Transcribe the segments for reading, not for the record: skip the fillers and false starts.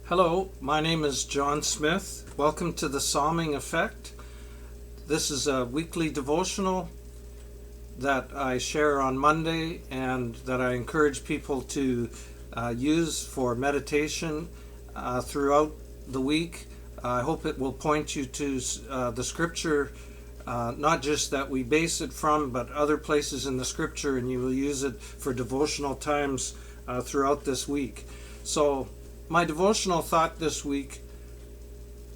Hello, my name is John Smith. Welcome to the Psalming Effect. This is a weekly devotional that I share on Monday and that I encourage people to use for meditation throughout the week. I hope it will point you to the scripture, not just that we base it from, but other places in the scripture, and you will use it for devotional times throughout this week. So, my devotional thought this week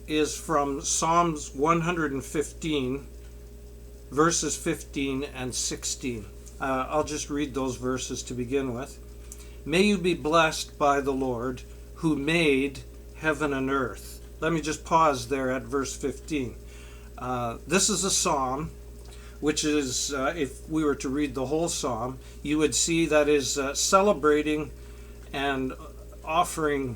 is from Psalms 115, verses 15 and 16. I'll just read those verses to begin with. May you be blessed by the Lord who made heaven and earth. Let me just pause there at verse 15. This is a psalm, which is, if we were to read the whole psalm, you would see that is celebrating and offering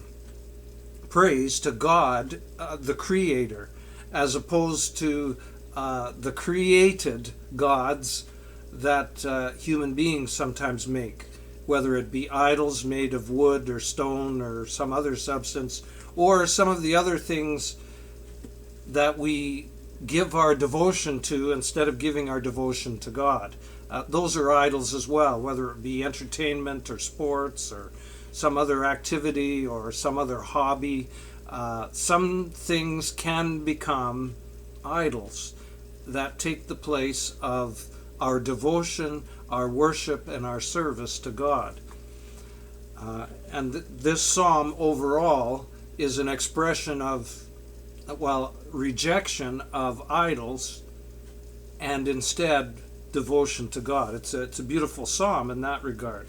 praise to God, the Creator, as opposed to the created gods that human beings sometimes make, whether it be idols made of wood or stone or some other substance, or some of the other things that we give our devotion to instead of giving our devotion to God. Those are idols as well, whether it be entertainment or sports or some other activity or some other hobby. Some things can become idols that take the place of our devotion, our worship, and our service to God. And this psalm overall is an expression of, rejection of idols and instead devotion to God. It's a beautiful psalm in that regard.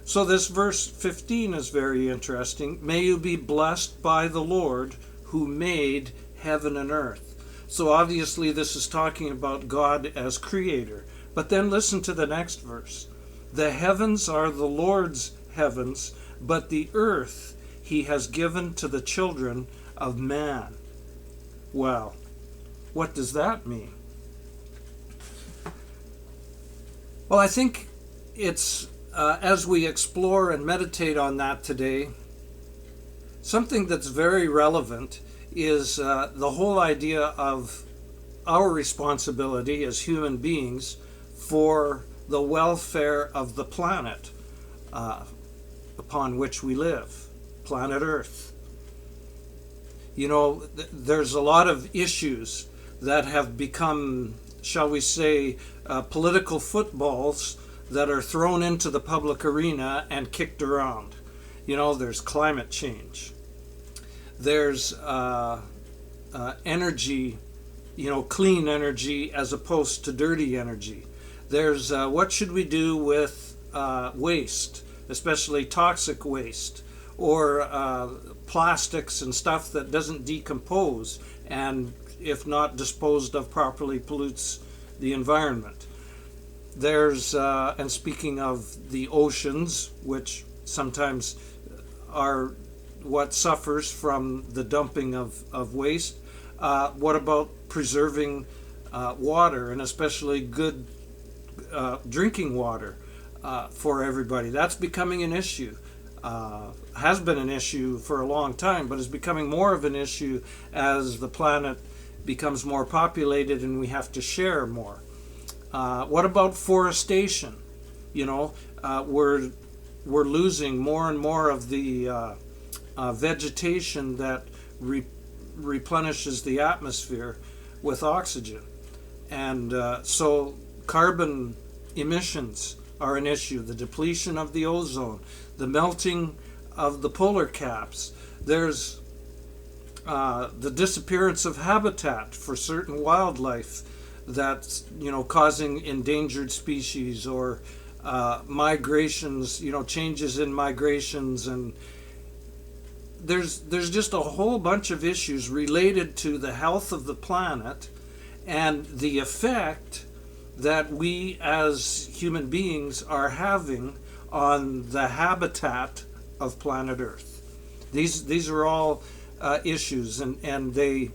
So this verse 15 is very interesting. May you be blessed by the Lord who made heaven and earth. So obviously this is talking about God as creator. But then listen to the next verse. The heavens are the Lord's heavens, but the earth he has given to the children of man. Well, what does that mean? Well, I think it's as we explore and meditate on that today, something that's very relevant is the whole idea of our responsibility as human beings for the welfare of the planet upon which we live, planet Earth. You know, there's a lot of issues that have become, shall we say, political footballs that are thrown into the public arena and kicked around. You know, there's climate change. There's energy, clean energy as opposed to dirty energy. There's what should we do with waste, especially toxic waste, or plastics and stuff that doesn't decompose and, if not disposed of properly, pollutes the environment. There's, and speaking of the oceans, which sometimes are what suffers from the dumping of waste, what about preserving water, and especially good drinking water for everybody? That's becoming an issue. Has been an issue for a long time, but is becoming more of an issue as the planet becomes more populated and we have to share more. What about forestation? We're losing more and more of the vegetation that replenishes the atmosphere with oxygen. And so carbon emissions are an issue. The depletion of the ozone, the melting of the polar caps. There's the disappearance of habitat for certain wildlife that's causing endangered species, or migrations, changes in migrations, and there's just a whole bunch of issues related to the health of the planet and the effect that we as human beings are having on the habitat of planet Earth. These are all issues, and they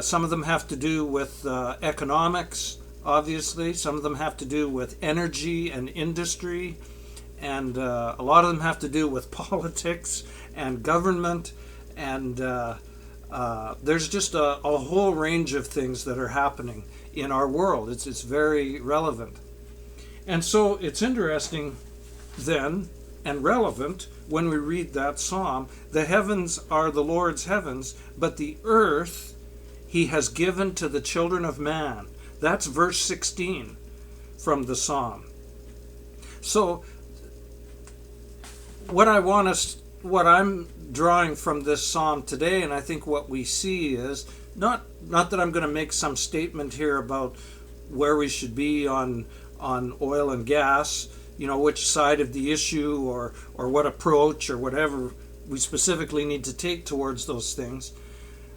some of them have to do with economics, obviously. Some of them have to do with energy and industry, and a lot of them have to do with politics and government, and there's just a whole range of things that are happening in our world. It's very relevant. And so it's interesting then and relevant when we read that psalm. The heavens are the Lord's heavens, but the earth he has given to the children of man. That's verse 16 from the psalm. So what I'm drawing from this psalm today, and I think what we see is not that I'm going to make some statement here about where we should be on oil and gas, which side of the issue or what approach or whatever we specifically need to take towards those things.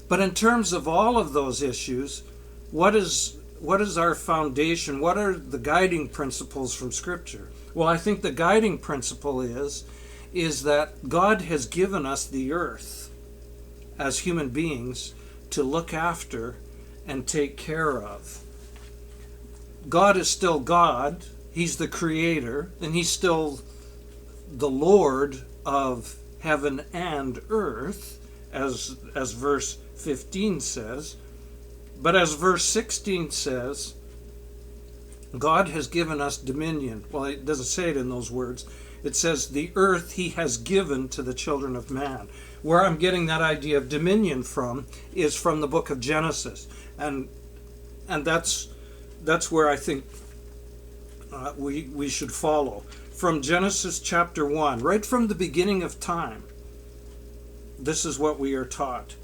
But in terms of all of those issues, what is our foundation? What are the guiding principles from Scripture? Well, I think the guiding principle is that God has given us the earth as human beings to look after and take care of. God is still God. He's the creator, and he's still the Lord of heaven and earth, as verse 15 says. But as verse 16 says, God has given us dominion. Well, it doesn't say it in those words. It says, the earth he has given to the children of man. Where I'm getting that idea of dominion from is from the book of Genesis. And that's where I think we should follow. From Genesis chapter 1, right from the beginning of time, this is what we are taught.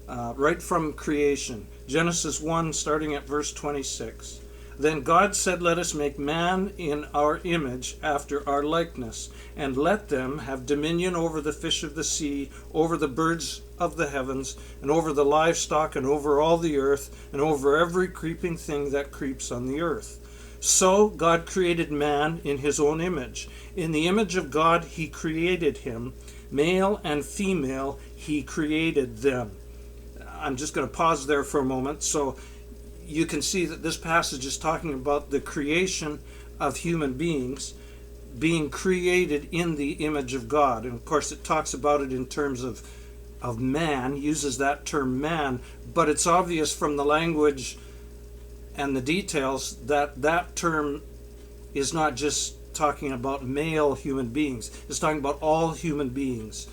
Right from creation. Genesis 1, starting at verse 26. Then God said, let us make man in our image, after our likeness, and let them have dominion over the fish of the sea, over the birds of the heavens, and over the livestock, and over all the earth, and over every creeping thing that creeps on the earth. So God created man in his own image. In the image of God he created him. Male and female he created them. I'm just going to pause there for a moment. So you can see that this passage is talking about the creation of human beings being created in the image of God. And of course it talks about it in terms of man, uses that term man, but it's obvious from the language and the details that that term is not just talking about male human beings. It's talking about all human beings.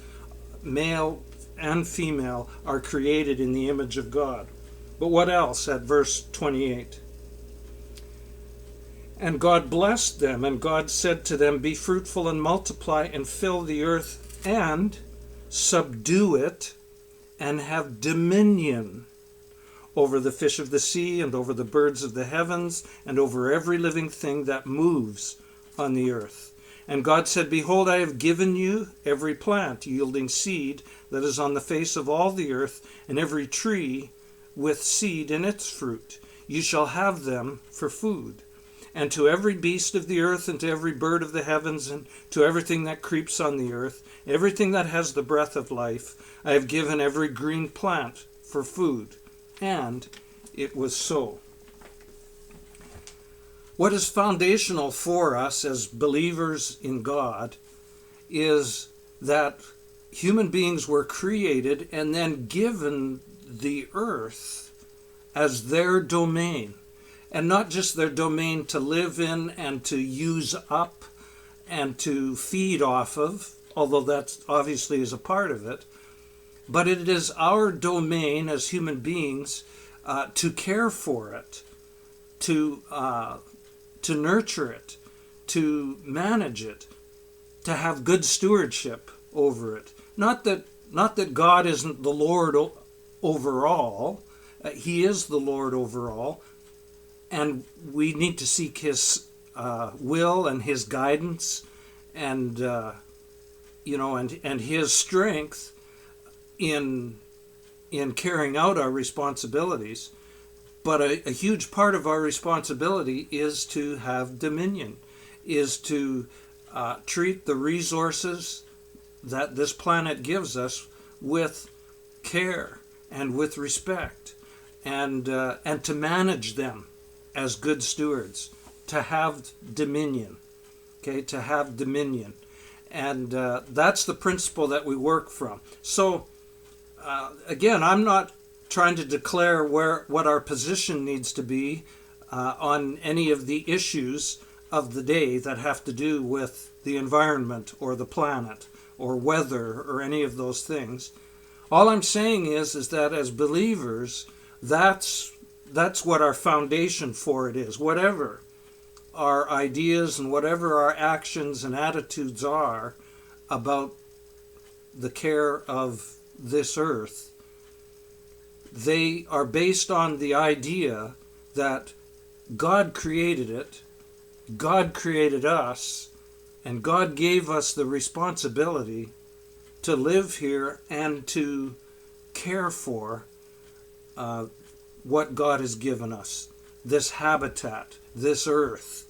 Male and female are created in the image of God. But what else at verse 28? And God blessed them, and God said to them, be fruitful and multiply and fill the earth and subdue it and have dominion over the fish of the sea and over the birds of the heavens and over every living thing that moves on the earth. And God said, behold, I have given you every plant yielding seed that is on the face of all the earth, and every tree with seed in its fruit. You shall have them for food. And to every beast of the earth, and to every bird of the heavens, and to everything that creeps on the earth, everything that has the breath of life, I have given every green plant for food. And it was so. What is foundational for us as believers in God is that human beings were created and then given the earth as their domain. And not just their domain to live in and to use up and to feed off of, although that obviously is a part of it, but it is our domain as human beings to care for it, to nurture it, to manage it, to have good stewardship over it. Not that God isn't the Lord over all. He is the Lord over all, and we need to seek his will and his guidance and and his strength in carrying out our responsibilities. But a huge part of our responsibility is to have dominion, is to treat the resources that this planet gives us with care and with respect, and to manage them as good stewards, to have dominion. okay, to have dominion. And that's the principle that we work from. So, again, I'm not trying to declare what our position needs to be on any of the issues of the day that have to do with the environment or the planet or weather or any of those things. All I'm saying is that as believers, that's what our foundation for it is. Whatever our ideas and whatever our actions and attitudes are about the care of this earth, they are based on the idea that God created it, God created us, and God gave us the responsibility to live here and to care for what God has given us, this habitat, this earth.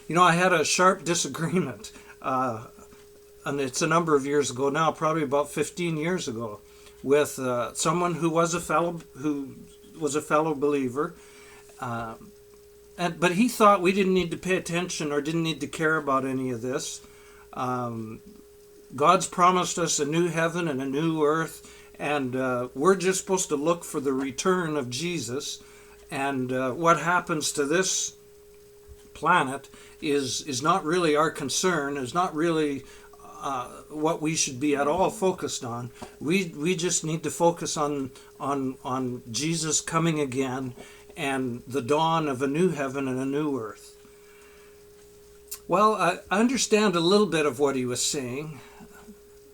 You know, I had a sharp disagreement, and it's a number of years ago now, probably about 15 years ago, with someone who was a fellow believer, but he thought we didn't need to pay attention or didn't need to care about any of this. God's promised us a new heaven and a new earth, and we're just supposed to look for the return of Jesus. And what happens to this planet is not really our concern, is not really what we should be at all focused on. We just need to focus on Jesus coming again and the dawn of a new heaven and a new earth. Well, I understand a little bit of what he was saying,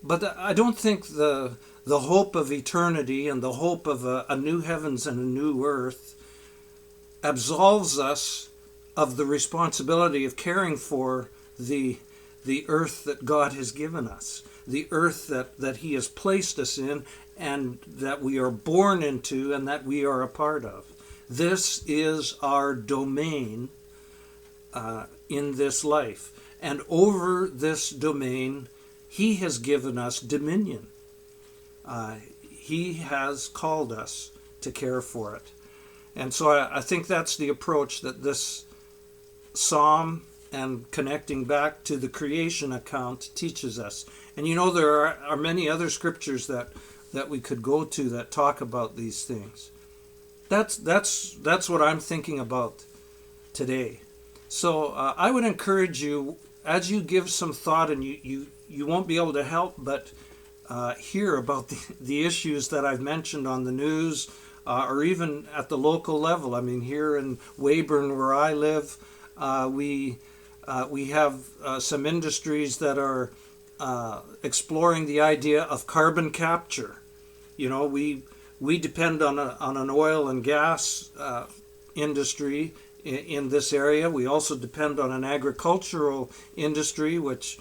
but I don't think the hope of eternity and the hope of a new heavens and a new earth absolves us of the responsibility of caring for the earth that God has given us, the earth that he has placed us in and that we are born into and that we are a part of. This is our domain in this life. And over this domain, he has given us dominion. He has called us to care for it. And so I think that's the approach that this psalm and connecting back to the creation account teaches us. And you know, there are many other scriptures that we could go to that talk about these things. That's what I'm thinking about today. So I would encourage you, as you give some thought, and you won't be able to help but hear about the issues that I've mentioned on the news, or even at the local level. I mean, here in Weyburn, where I live, we have some industries that are exploring the idea of carbon capture. You know, we depend on an oil and gas industry in this area. We also depend on an agricultural industry, which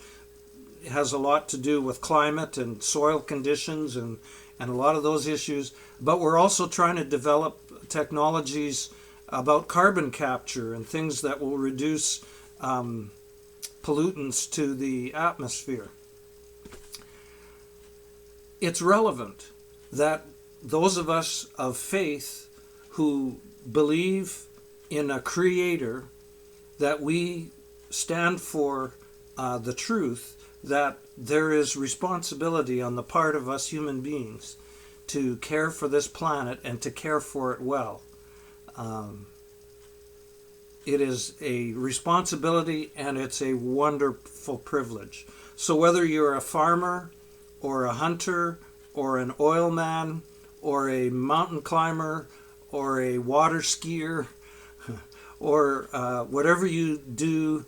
has a lot to do with climate and soil conditions and a lot of those issues. But we're also trying to develop technologies about carbon capture and things that will reduce pollutants to the atmosphere. It's relevant that those of us of faith who believe in a creator, that we stand for the truth, that there is responsibility on the part of us human beings to care for this planet and to care for it well. It is a responsibility and it's a wonderful privilege. So whether you're a farmer or a hunter or an oil man or a mountain climber or a water skier or whatever you do,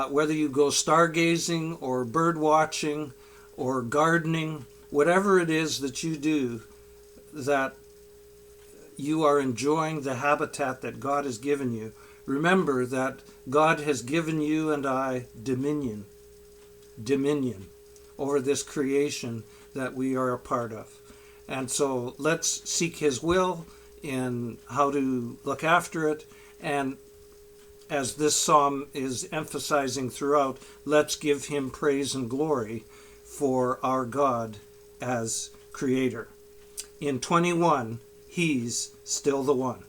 whether you go stargazing or bird watching or gardening, whatever it is that you do, that you are enjoying the habitat that God has given you. Remember that God has given you and I dominion over this creation that we are a part of. And so let's seek his will in how to look after it. And as this psalm is emphasizing throughout, let's give him praise and glory for our God as creator. In 21, he's still the one.